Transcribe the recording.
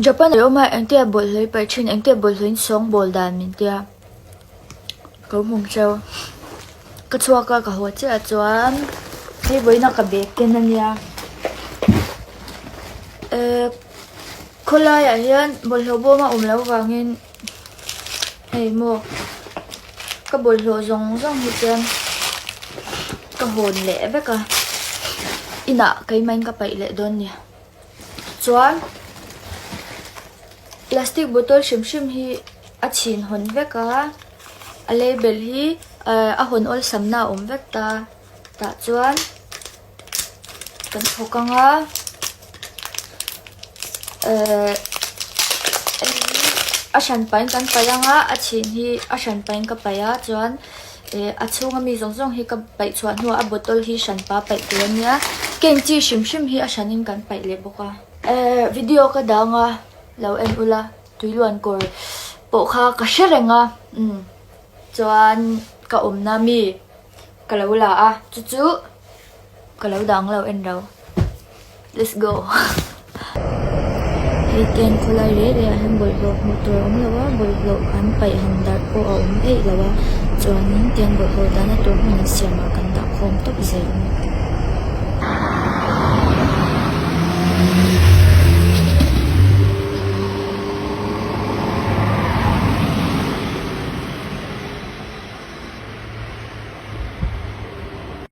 Japan yo ma ang tia bawlhhlawh paih ṭhin ang tia bawlhhlawh sawng bawl dan min tia ko mung chaw ka chuaka ka ho cha chuan hei boina ka bek ken ania kholai a hian bawlhhlawh bawma umlo wangin hei mo ka bawlhhlawh zong zong hi chuan ka hon le veka ina kaimain ka paih le don nia chuan plastic bottle shim hi a chin hon veka a label hi a hon ol samna vek ta chuan kan phokanga a shan pain kan payanga a chin hi a shan pain ka paya chuan a chunga mi zong zong hi ka paih chuan hnuah a bottle hi shan pa paih tur ania keng chi shim hi a shanin kan paih le boka video ka danga lo en ula tuiluan kor po kha ka sherenga chuan ka omna mi ka lo la a chu ka lo dang lo en ro let's go hei ken kholai re han bawlhhlawh motor lawa bawlhhlawh an paih han dar po a ei lawa chuan tiang bawlhhlawh dana tur hmun siama kan dah khawm tok zai